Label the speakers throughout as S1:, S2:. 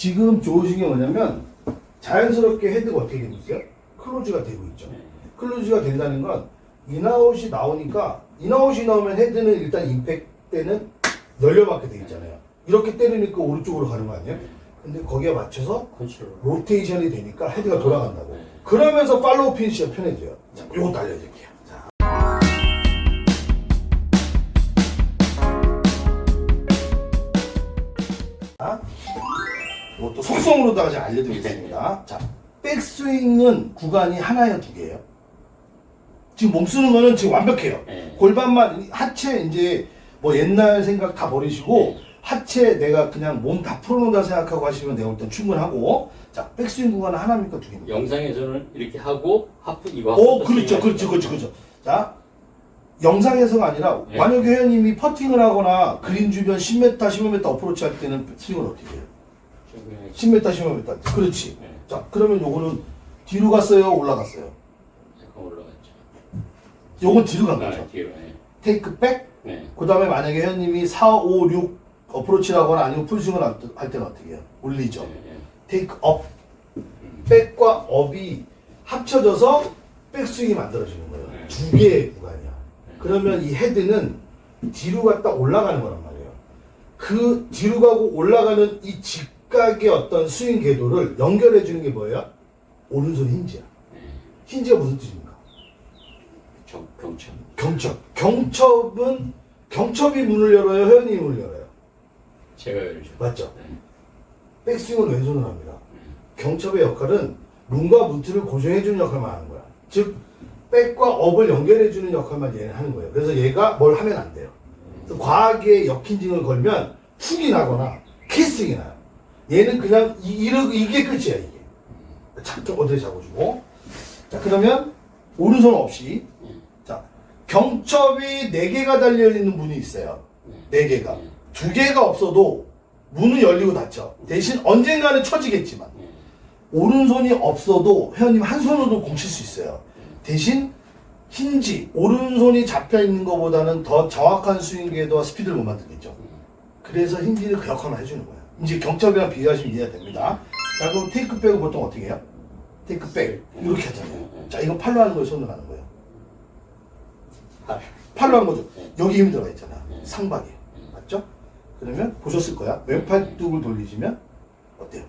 S1: 지금 좋으신 게 뭐냐면 자연스럽게 헤드가 어떻게 되고 있어요? 클로즈가 되고 있죠. 클로즈가 된다는 건 인아웃이 나오니까 인아웃이 나오면 헤드는 일단 임팩 때는 널려맞게 돼 있잖아요. 이렇게 때리니까 오른쪽으로 가는 거 아니에요? 근데 거기에 맞춰서 로테이션이 되니까 헤드가 돌아간다고. 그러면서 팔로우 피니시가 편해져요. 자, 요것도 알려드릴게요. 자. 이것도 속성으로다가 제가 알려드리겠습니다. 자, 백스윙은 구간이 하나예요, 두 개예요? 지금 몸 쓰는 거는 지금 완벽해요. 골반만, 하체 이제 뭐 옛날 생각 다 버리시고 하체 내가 그냥 몸 다 풀어놓는다 생각하고 하시면 내가 볼 땐 충분하고. 자, 백스윙 구간은 하나입니까, 두 개입니까?
S2: 영상에서는 이렇게 하고 하프 이거
S1: 그렇죠. 자, 영상에서가 아니라 만약에 회원님이 퍼팅을 하거나 그린 주변 10m, 15m 어프로치 할 때는 스윙을 어떻게 해요? 10m, 15m. 그렇지. 자, 그러면 요거는 뒤로 갔어요, 올라갔어요?
S2: 잠깐 올라갔죠.
S1: 요건 뒤로 간 거죠.
S2: 뒤로.
S1: 테이크 백. 그 다음에 만약에 회원님이 4, 5, 6 어프로치를 하거나 아니면 풀스윙을 할 때는 어떻게 해요? 올리죠. 테이크 업. 백과 업이 합쳐져서 백스윙이 만들어지는 거예요. 두 개의 구간이야. 그러면 이 헤드는 뒤로 갔다 올라가는 거란 말이에요. 그 뒤로 가고 올라가는 이 직각의 어떤 스윙 궤도를 연결해 주는 게 뭐예요? 오른손 힌지야. 힌지가 무슨 뜻입니까? 경첩은 경첩이 문을 열어요, 회원님이 문을 열어요?
S2: 제가 열죠.
S1: 맞죠? 백스윙은 왼손으로 합니다. 경첩의 역할은 룬과 무트를 고정해주는 역할만 하는 거야. 즉 백과 업을 연결해주는 역할만 얘는 하는 거예요. 그래서 얘가 뭘 하면 안 돼요. 그래서 과하게 역힌징을 걸면 훅이 나거나 캐스팅이 나요. 얘는 그냥 이게 끝이야, 이게. 잠깐 어디에 잡아주고. 자, 그러면 오른손 없이. 자, 경첩이 4개가 달려있는 문이 있어요. 4개가. 2개가 없어도 문은 열리고 닫혀. 대신 언젠가는 쳐지겠지만. 오른손이 없어도 회원님 한 손으로도 공 칠 수 있어요. 대신 힌지, 오른손이 잡혀있는 것보다는 더 정확한 스윙 궤도와 스피드를 못 만들겠죠. 그래서 힌지는 그 역할만 해주는 거예요. 이제 경첩이랑 비교하시면 이해가 됩니다. 자, 그럼 테이크백은 보통 어떻게 해요? 테이크백 이렇게 하잖아요. 자, 이거 팔로 하는 거예요, 손으로 하는 거예요? 팔로 하는 거죠. 여기 힘 들어가 있잖아. 상박에. 맞죠? 그러면 보셨을 거야. 왼팔뚝을 돌리시면 어때요?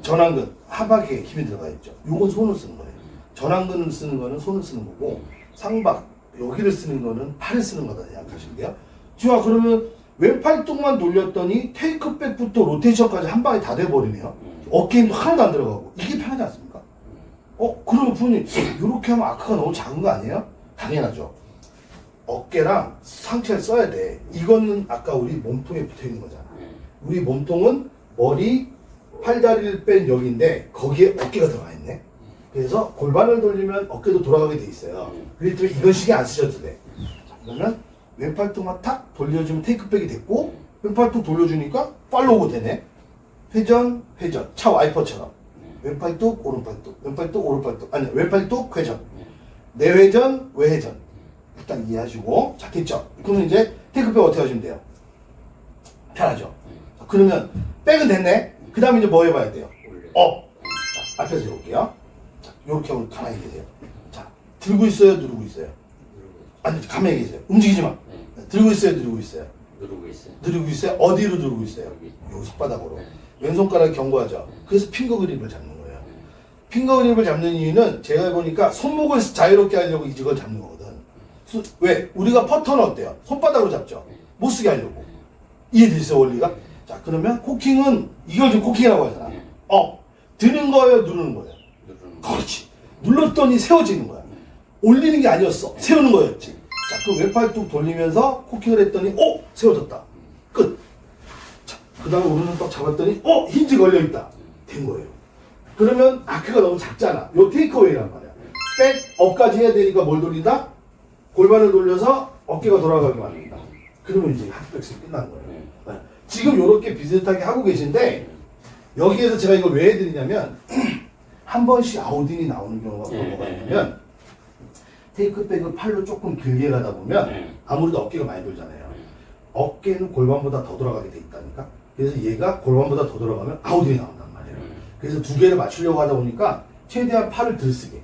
S1: 전완근, 하박에 힘이 들어가 있죠. 요건 손을 쓰는 거예요. 전완근을 쓰는 거는 손을 쓰는 거고, 상박, 여기를 쓰는 거는 팔을 쓰는 거다 생각하시면 돼요. 좋아, 그러면 왼팔뚝만 돌렸더니 테이크백부터 로테이션까지 한 방에 다 돼버리네요. 어깨 힘도 하나도 안 들어가고. 이게 편하지 않습니까? 그러면 부모님, 이렇게 하면 아크가 너무 작은 거 아니에요? 당연하죠. 어깨랑 상체를 써야 돼. 이거는 아까 우리 몸통에 붙어 있는 거잖아. 우리 몸통은 머리, 팔다리를 뺀 여기인데 거기에 어깨가 들어가 있네. 그래서 골반을 돌리면 어깨도 돌아가게 돼 있어요. 그렇기 때문에 이건 신경 안 쓰셔도 돼. 자, 그러면 왼팔뚝만 탁 돌려주면 테이크백이 됐고, 왼팔뚝 돌려주니까 팔로우가 되네. 회전, 차 와이퍼처럼. 왼팔뚝, 오른팔뚝, 왼팔뚝, 오른팔뚝. 아니, 왼팔뚝, 회전. 내회전, 외회전. 일단 이해하시고. 자, 됐죠? 그러면 이제 테이크백 어떻게 하시면 돼요? 편하죠? 자, 그러면 백은 됐네. 그 다음에 이제 뭐 해봐야 돼요? 자, 앞에서 해볼게요. 자, 요렇게 하고 가만히 계세요. 자, 들고 있어요? 누르고 있어요? 아니, 가만히 계세요. 움직이지 마. 들고 있어요? 누르고 있어요? 누르고 있어요? 어디로 누르고 있어요? 요 손바닥으로. 왼손가락 경고하죠. 그래서 핑거 그립을 잡는 거예요. 핑거 그립을 잡는 이유는 제가 해보니까 손목을 자유롭게 하려고 이걸 잡는 거거든. 왜? 우리가 퍼터는 어때요? 손바닥으로 잡죠. 못 쓰게 하려고. 이해되세요, 원리가? 자, 그러면 코킹은 이걸 지금 코킹이라고 하잖아. 드는 거예요, 누르는 거예요? 그렇지. 눌렀더니 세워지는 거야. 올리는 게 아니었어. 세우는 거였지. 자, 그 왼팔뚝 돌리면서 코킹을 했더니 세워졌다. 끝. 자, 그 다음에 오른손 딱 잡았더니 힌지 걸려있다. 된 거예요. 그러면 아크가 너무 작잖아. 요 테이크어웨이란 말이야. 백, 업까지 해야 되니까 뭘 돌린다? 골반을 돌려서 어깨가 돌아가게 만든다. 그러면 이제 하프백스윙 끝나는 거예요. 지금 이렇게 비슷하게 하고 계신데, 여기에서 제가 이걸 왜 해드리냐면 한 번씩 아웃인이 나오는 경우가 뭐가 있냐면, 테이크백을 팔로 조금 길게 가다 보면 아무래도 어깨가 많이 돌잖아요. 어깨는 골반보다 더 돌아가게 돼 있다니까. 그래서 얘가 골반보다 더 들어가면 아웃이 나온단 말이에요. 그래서 두 개를 맞추려고 하다 보니까 최대한 팔을 들쓰게.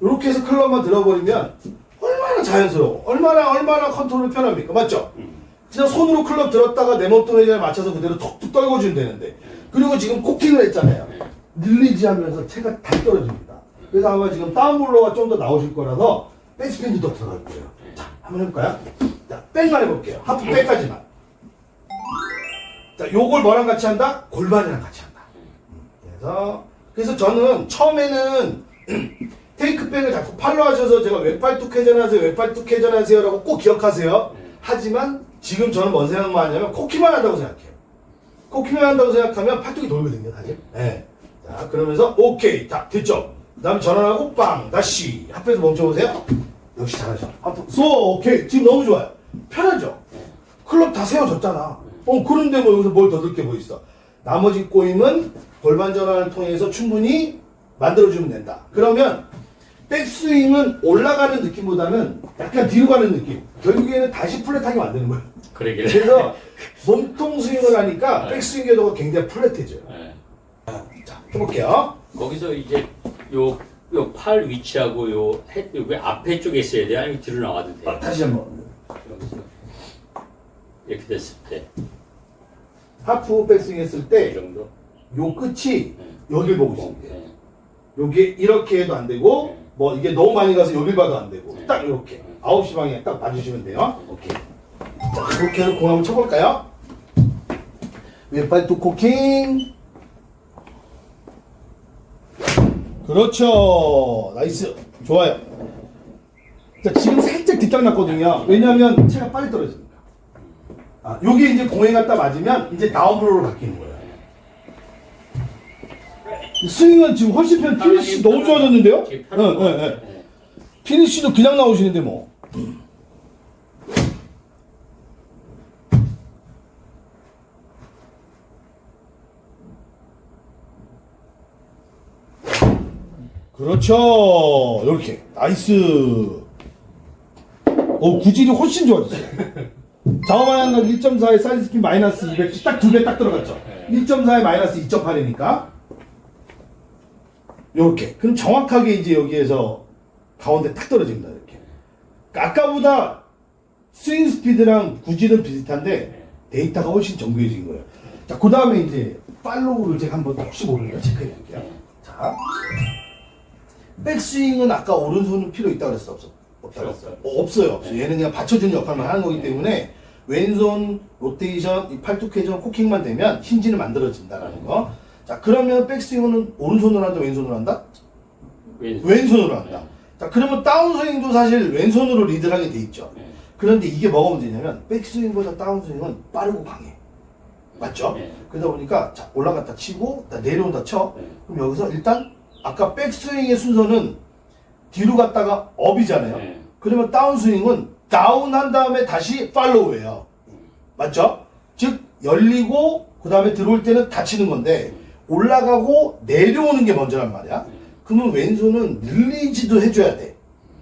S1: 이렇게 해서 클럽만 들어버리면 얼마나 자연스러워. 얼마나 컨트롤이 편합니까? 맞죠? 그냥 손으로 클럽 들었다가 내 몸통에 맞춰서 그대로 톡톡 떨궈주면 되는데. 그리고 지금 코킹을 했잖아요. 릴리지 하면서 채가 다 떨어집니다. 그래서 아마 지금 다운블로가 좀 더 나오실 거라서 백스핀도 더 들어갈 거예요. 자, 한번 해볼까요? 자, 백만 해볼게요. 하프 백까지만. 자, 요걸 뭐랑 같이 한다? 골반이랑 같이 한다. 그래서 저는 처음에는 테이크백을 자꾸 팔로 하셔서 제가 왼팔뚝 회전하세요, 왼팔뚝 회전하세요라고 꼭 기억하세요. 하지만 지금 저는 뭔 생각만 하냐면 코키만 한다고 생각해요. 코키만 한다고 생각하면 팔뚝이 돌거든요, 사실. 네. 자, 그러면서 오케이, 자, 됐죠? 그 다음에 전환하고 빵, 다시 앞에서 멈춰보세요. 역시 잘하죠. 오케이. 지금 너무 좋아요. 편하죠? 클럽 다 세워졌잖아. 그런데 뭐 여기서 뭘 더 넣게 뭐 있어. 나머지 꼬임은 골반 전환을 통해서 충분히 만들어주면 된다. 그러면 백스윙은 올라가는 느낌보다는 약간 뒤로 가는 느낌. 결국에는 다시 플랫하게 만드는 거예요.
S2: 그러게.
S1: 그래서 몸통 스윙을 하니까 백스윙 궤도가 굉장히 플랫해져요.
S2: 네.
S1: 자, 해볼게요.
S2: 거기서 이제 요 팔 위치하고 왜 앞에 쪽에 있어야 돼? 아니면 뒤로 나와도 돼?
S1: 다시 한번.
S2: 여기서 이렇게 됐을 때.
S1: 하프 백스윙 했을
S2: 이
S1: 때
S2: 정도?
S1: 요 끝이
S2: 네.
S1: 여길 보고 있으면 돼요.
S2: 네.
S1: 요게 이렇게 해도 안 되고
S2: 네.
S1: 뭐 이게 너무 많이 가서 여길 봐도 안 되고
S2: 네.
S1: 딱 이렇게 9시 방향 딱 봐주시면 돼요. 오케이. 자, 이렇게 해서 공 한번 쳐볼까요? 왼팔뚝 코킹. 그렇죠. 나이스. 좋아요. 자, 지금 살짝 뒷땅 났거든요. 왜냐면 채가 빨리 떨어지니까. 요게 이제 공에 갖다 맞으면 이제 다운블로로 바뀌는 거예요. 스윙은 지금 훨씬 피니쉬 너무 좋아졌는데요?
S2: 네.
S1: 피니쉬도 그냥 나오시는데 뭐. 그렇죠. 이렇게 나이스. 구질이 훨씬 좋아졌어요. 좌우방향각 1.4에 사이드 스킨 마이너스 200, 딱 2배 딱 들어갔죠. 1.4에 마이너스 2.8이니까. 요렇게. 그럼 정확하게 이제 여기에서 가운데 탁 떨어집니다. 이렇게. 아까보다 스윙 스피드랑 구질은 비슷한데 데이터가 훨씬 정교해진 거예요. 자, 그 다음에 이제 팔로우를 제가 한번 혹시 모르니까 체크해 볼게요. 자. 백스윙은 아까 오른손은 필요 있다고 그랬어? 없다고? 없어요. 얘는 그냥 받쳐주는 역할만 하는 거기 때문에 왼손 로테이션, 이 팔뚝 회전, 코킹만 되면 힌지는 만들어진다라는 거. 자, 그러면 백스윙은 오른손으로 한다, 왼손으로 한다? 왼손으로 한다. 자, 그러면 다운스윙도 사실 왼손으로 리드를 하게 돼 있죠. 그런데 이게 뭐가 문제냐면 백스윙보다 다운스윙은 빠르고 강해. 맞죠? 그러다 보니까 자, 올라갔다 치고 내려온다 쳐. 그럼 여기서 일단 아까 백스윙의 순서는 뒤로 갔다가 업이잖아요. 그러면 다운스윙은 다운한 다음에 다시 팔로우예요. 맞죠? 즉 열리고 그 다음에 들어올 때는 닫히는 건데 올라가고 내려오는 게 먼저란 말이야. 그러면 왼손은 릴리지도 해줘야 돼.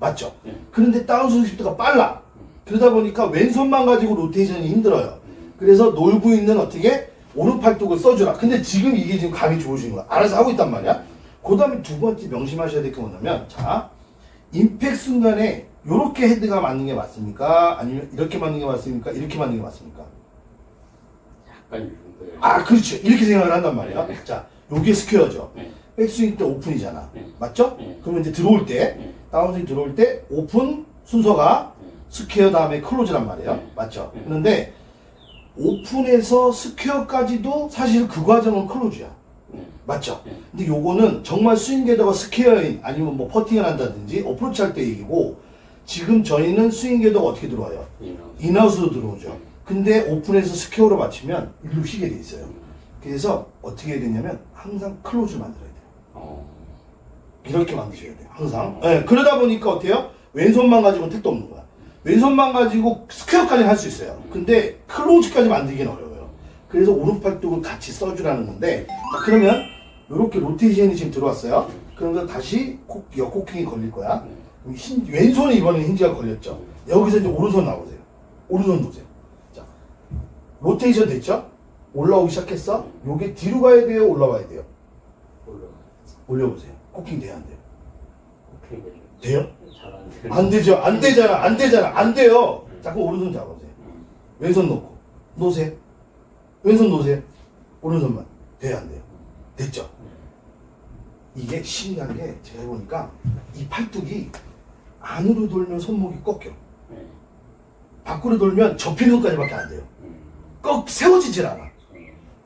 S1: 맞죠? 그런데 다운스윙 스피드가 빨라. 그러다 보니까 왼손만 가지고 로테이션이 힘들어요. 그래서 놀고 있는 어떻게 오른팔뚝을 써주라. 근데 지금 이게 지금 감이 좋으신 거야. 알아서 하고 있단 말이야. 그 다음에 두 번째 명심하셔야 될 게 뭐냐면, 자, 임팩 순간에 이렇게 헤드가 맞는 게 맞습니까? 아니면 이렇게 맞는 게 맞습니까? 이렇게 맞는 게 맞습니까?
S2: 약간 이런 거예요.
S1: 그렇죠. 이렇게 생각을 한단 말이야. 자, 요게 스퀘어죠.
S2: 네.
S1: 백스윙 때 오픈이잖아.
S2: 네.
S1: 맞죠?
S2: 네.
S1: 그러면 이제 들어올 때,
S2: 네.
S1: 다운스윙 들어올 때 오픈 순서가 스퀘어 다음에 클로즈란 말이에요.
S2: 네.
S1: 맞죠?
S2: 네.
S1: 그런데 오픈에서 스퀘어까지도 사실 그 과정은 클로즈야. 맞죠? 근데 요거는 정말 스윙 궤도가 스퀘어인 아니면 뭐 퍼팅을 한다든지 어프로치 할 때 얘기고, 지금 저희는 스윙 궤도가 어떻게 들어와요? 인아웃으로 들어오죠. 근데 오픈에서 스퀘어로 맞추면 일로 휘게 돼 있어요. 그래서 어떻게 해야 되냐면 항상 클로즈를 만들어야 돼요. 이렇게 만드셔야 돼요. 항상. 네, 그러다 보니까 어때요? 왼손만 가지고는 택도 없는 거야. 왼손만 가지고 스퀘어까지는 할 수 있어요. 근데 클로즈까지 만들기는 어려워요. 그래서 오른팔뚝을 같이 써주라는 건데, 자, 그러면 이렇게 로테이션이 지금 들어왔어요. 그러면서 다시 역코킹이 걸릴 거야. 그럼 왼손이 이번에 힌지가 걸렸죠. 여기서 이제 오른손 나오세요. 오른손 보세요. 자, 로테이션 됐죠? 올라오기 시작했어? 요게 뒤로 가야 돼요? 올라와야 돼요?
S2: 올라.
S1: 올려보세요. 코킹 돼요? 안 돼요?
S2: 오케이.
S1: 돼요?
S2: 잘안 돼.
S1: 안 되죠. 안 되잖아. 안 되잖아. 안 돼요. 자꾸 오른손 잡아보세요. 왼손 놓고. 놓으세요. 왼손 놓으세요. 오른손만. 돼요? 안 돼요? 됐죠? 이게 신기한 게 제가 해보니까 이 팔뚝이 안으로 돌면 손목이 꺾여.
S2: 네.
S1: 밖으로 돌면 접히는 것까지밖에 안 돼요. 꺾 세워지질 않아.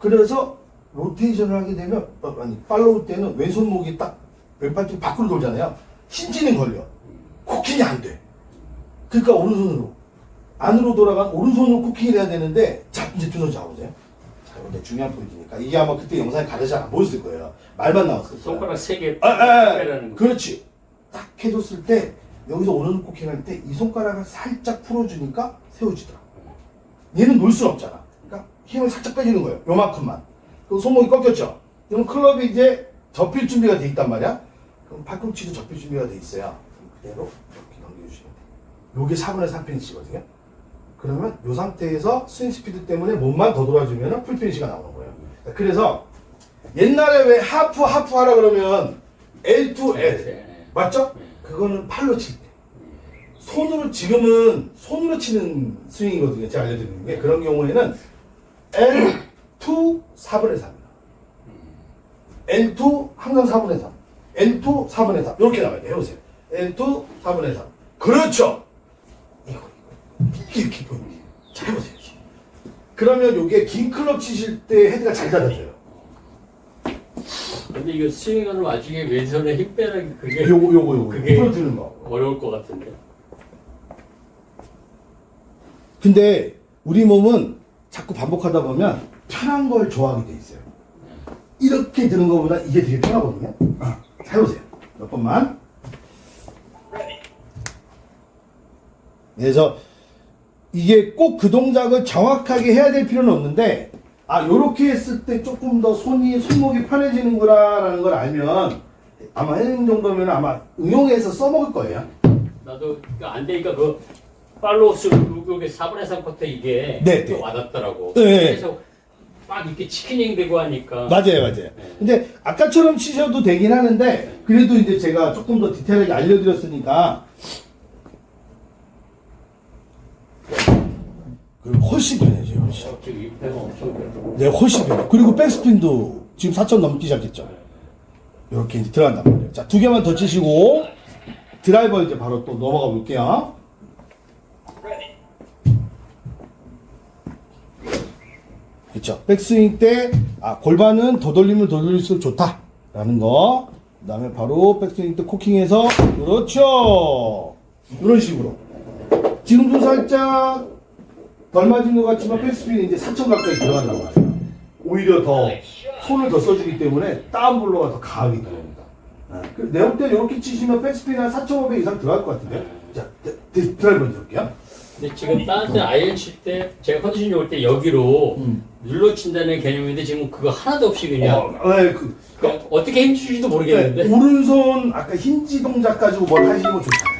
S1: 그래서 로테이션을 하게 되면 아니 팔로우 때는 왼손목이 딱 왼팔뚝이 밖으로 돌잖아요. 힌지는 걸려. 코킹이 안 돼. 그러니까 오른손으로 안으로 돌아간 오른손으로 코킹을 해야 되는데 자 이제 두 손 잡아보세요. 자 이거 중요한 포인트니까 이게 아마 그때 영상에 가르쳐 안 보였을 거예요. 말만 나왔을 거예요.
S2: 손가락 3개
S1: 빼라는 거. 그렇지. 딱 해줬을 때 여기서 오른손 코킹 할 때 이 손가락을 살짝 풀어주니까 세워지더라. 얘는 놓을 수는 없잖아. 그러니까 힘을 살짝 빼주는 거예요. 요만큼만. 그럼 손목이 꺾였죠. 그럼 클럽이 이제 접힐 준비가 돼 있단 말이야. 그럼 팔꿈치도 접힐 준비가 돼 있어요. 그럼 그대로 이렇게 넘겨주시면 돼요. 요게 4분의 3 피니시거든요. 그러면 요 상태에서 스윙 스피드 때문에 몸만 더 돌아주면 풀 피니시가 나오는 거예요. 그래서 옛날에 왜 하프 하라 그러면 L2 L 맞죠? 그거는 팔로 칠 때. 손으로 지금은 손으로 치는 스윙이거든요. 제가 알려드리는 게 그런 경우에는 L2 4분의 3이다. L2 항상 4분의 3. L2 4분의 3. 이렇게 나와야 돼요. 해보세요. L2 4분의 3. 그렇죠. 이거 이렇게 보이는 게. 자 해보세요. 그러면 이게 긴 클럽 치실 때 헤드가 잘 닫아져요.
S2: 근데 이거 스윙하는 와중에 왼손에 힘 빼는 그게
S1: 요거
S2: 그게
S1: 풀어주는 거.
S2: 어려울 것 같은데.
S1: 근데 우리 몸은 자꾸 반복하다 보면 편한 걸 좋아하게 돼 있어요. 이렇게 드는 것보다 이게 되게 편하거든요. 자, 해보세요. 몇 번만. 그래서 이게 꼭 그 동작을 정확하게 해야 될 필요는 없는데 요렇게 했을 때 조금 더 손목이 편해지는구나라는 걸 알면 아마 해는 정도면 아마 응용해서 써먹을 거예요.
S2: 나도 안 되니까 그 팔로우 스 요게 4분의 3 퍼트 이게
S1: 네,
S2: 또
S1: 네.
S2: 와닿더라고.
S1: 네.
S2: 그래서 막 이렇게 치킨닝 되고 하니까.
S1: 맞아요.
S2: 네.
S1: 근데 아까처럼 치셔도 되긴 하는데 그래도 이제 제가 조금 더 디테일하게 알려드렸으니까 그럼 훨씬 편해져요. 훨씬.
S2: 지금 입회가 엄청 돼.
S1: 네, 훨씬 편해. 그리고 백스핀도 지금 4천 넘기 시작했죠. 이렇게 이제 들어간단 말이에요. 자, 2개만 더 치시고 드라이버 이제 바로 또 넘어가 볼게요. 그렇죠. 백스윙 때 골반은 더 돌리면 더 돌릴수록 좋다라는 거. 그다음에 바로 백스윙 때 코킹해서 그렇죠. 이런 식으로. 지금도 살짝 덜 맞은 것 같지만 백스핀이 이제 4천 가까이 들어간단 말이에요. 오히려 더 손을 더 써주기 때문에 다운블로가 더 강하게 들어옵니다. 내가 볼 때 이렇게 치시면 백스핀 한 4,500 이상 들어갈 것 같은데. 자, 드라이버 먼저 볼게요.
S2: 근데 지금 다른 때 아이언 칠 때 제가 컨디션 좋을 때 여기로 눌러 친다는 개념인데 지금 그거 하나도 없이 그냥
S1: 네,
S2: 그냥 어떻게 힘줄지도 모르겠는데.
S1: 오른손 아까 힌지 동작 가지고 뭘 하시는 건 좋잖아요.